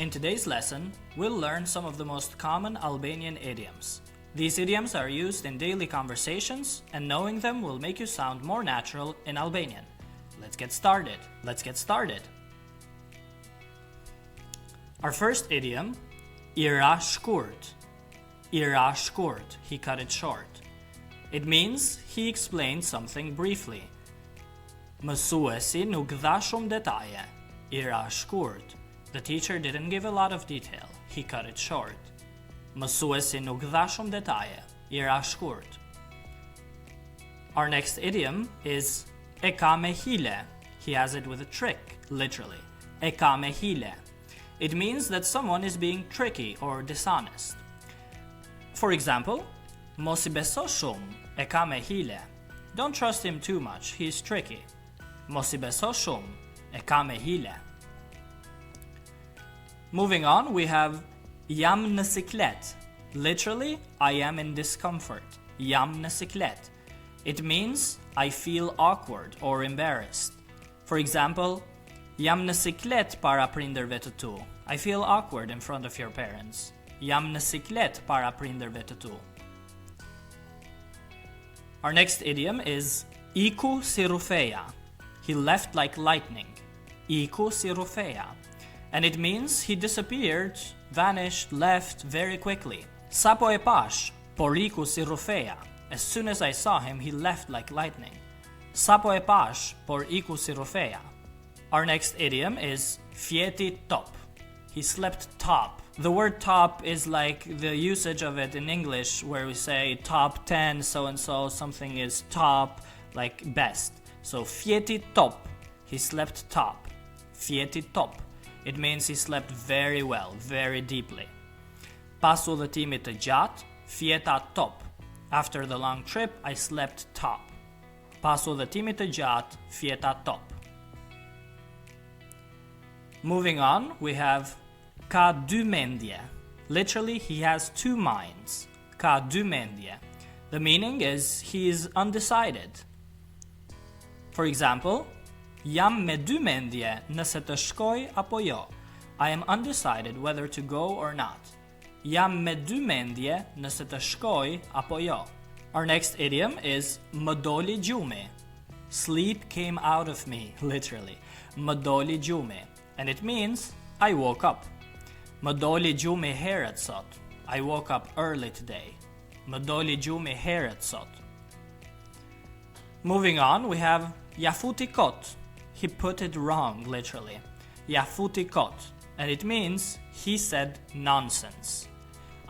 In today's lesson, we'll learn some of the most common Albanian idioms. These idioms are used in daily conversations, and knowing them will make you sound more natural in Albanian. Let's get started. Our first idiom, ira shkurt. Ira shkurt, he cut it short. It means he explained something briefly. Mësuesi nuk dha shumë detaje. Ira shkurt. The teacher didn't give a lot of detail. He cut it short. Mësuesi nuk dha shumë detaje. Ira shkurt. Our next idiom is e ka me hile. He has it with a trick, literally. E ka me hile. It means that someone is being tricky or dishonest. For example, mos I beso shumë, e ka me hile. Don't trust him too much, he's tricky. Mos I beso shumë, e ka me hile. Moving on, we have jam në siklet. Literally, I am in discomfort. Jam në siklet. It means I feel awkward or embarrassed. For example, jam në siklet para prindërve të tu. I feel awkward in front of your parents. Jam në siklet para prindërve të tu. Our next idiom is iku si rufeja. He left like lightning. Iku si rufeja. And it means he disappeared, vanished, left very quickly. Sapo e pash, por iku si rufeja. As soon as I saw him, he left like lightning. Sapo e pash, por iku si rufeja. Our next idiom is fjeti top. He slept top. The word top is like the usage of it in English where we say top 10 so-and-so, something is top, like best. So fjeti top. He slept top. Fjeti top. It means he slept very well, very deeply. Pas udhëtimit të gjatë, fjeta top. After the long trip, I slept top. Pas udhëtimit të gjatë, fjeta top. Moving on, we have ka dy mendje. Literally, he has two minds. Ka dy mendje. The meaning is he is undecided. For example, jam me dy mendje nëse të shkoj apo jo. I am undecided whether to go or not. Jam me dy mendje nëse të shkoj apo jo. Our next idiom is më doli gjumi. Sleep came out of me, literally. Më doli gjumi. And it means I woke up. Më doli gjumi herët sot. I woke up early today. Më doli gjumi herët sot. Moving on, we have jafuti kot. He put it wrong, literally. Jafuti kot. And it means he said nonsense.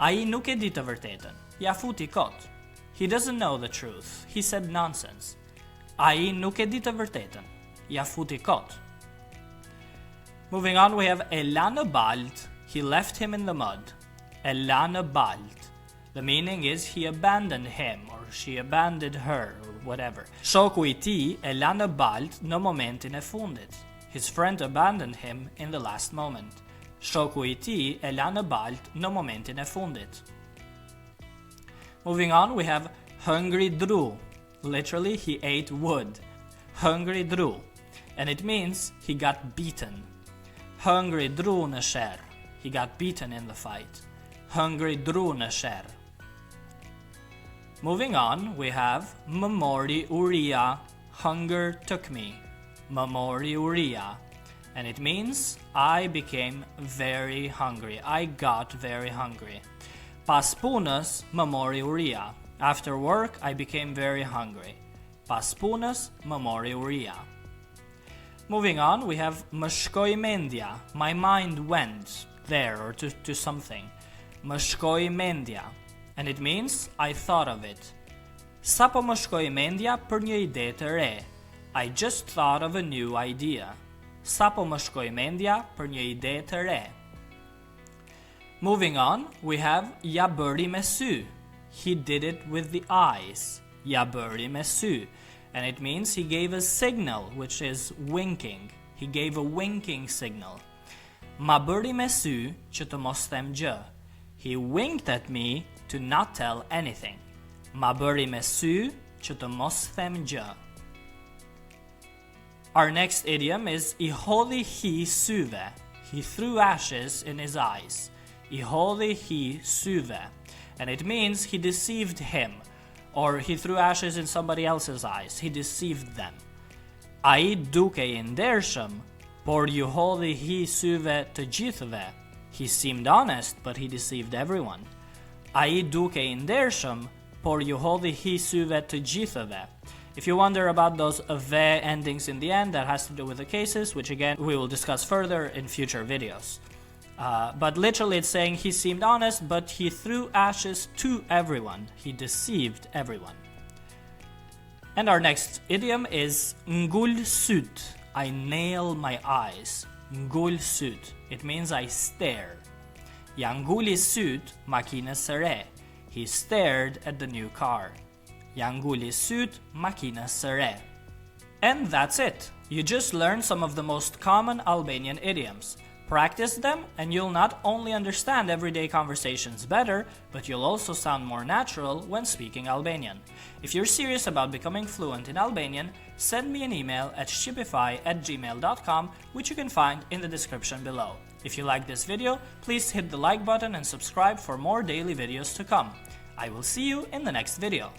Ai nuk e di të vërtetën. Jafuti kot. He doesn't know the truth. He said nonsense. Ai nuk e di të vërtetën. Jafuti kot. Moving on, we have e la në balt. He left him in the mud. E la në balt. The meaning is he abandoned him or she abandoned her or whatever. Shoku I tij e la në balt në momentin e fundit. His friend abandoned him in the last moment. Shoku I tij e la në balt në momentin e fundit. Moving on, we have hungry dru. Literally, he ate wood. Hungry dru. And it means he got beaten. Hungry dru në sherr. He got beaten in the fight. Hungry dru në sherr. Moving on, we have më mori uria. Hunger took me. Më mori uria. And it means I became very hungry. I got very hungry. Pas punës më mori uria. After work, I became very hungry. Pas punës më mori uria. Moving on, we have më shkoi mendja. My mind went there or to something. Më shkoi mendja. And it means I thought of it. Sapo më shkoi mendja për një ide të re. I just thought of a new idea. Sapo më shkoi mendja për një ide të re. Moving on, we have ja bëri me sy. He did it with the eyes. Ja bëri me sy. And it means he gave a signal, which is winking. He gave a winking signal. Ma bëri me sy që të mos them gjë. He winked at me to not tell anything. Ma bëri me sy që të mos them gjë. Our next idiom is I hodhi hi syve. he threw ashes in his eyes. I hodhi hi syve. And it means he deceived him, or he threw ashes in somebody else's eyes. He deceived them. Ai duke I ndershëm, por ju hodhi hi syve të gjithëve. He seemed honest, but he deceived everyone. Ai duke I ndershëm, por ju hodhi hi syve të gjithëve. If you wonder about those ve endings in the end, that has to do with the cases, which again we will discuss further in future videos. But literally it's saying he seemed honest, but he threw ashes to everyone. He deceived everyone. And our next idiom is ngul syt. I nail my eyes. Ngul syt. It means I stare. Ja nguli syt makinës së re. He stared at the new car. Ja nguli syt makinës së re. And that's it. You just learned some of the most common Albanian idioms. Practice them and you'll not only understand everyday conversations better, but you'll also sound more natural when speaking Albanian. If you're serious about becoming fluent in Albanian, send me an email at shqipify@gmail.com, which you can find in the description below. If you like this video, please hit the like button and subscribe for more daily videos to come. I will see you in the next video.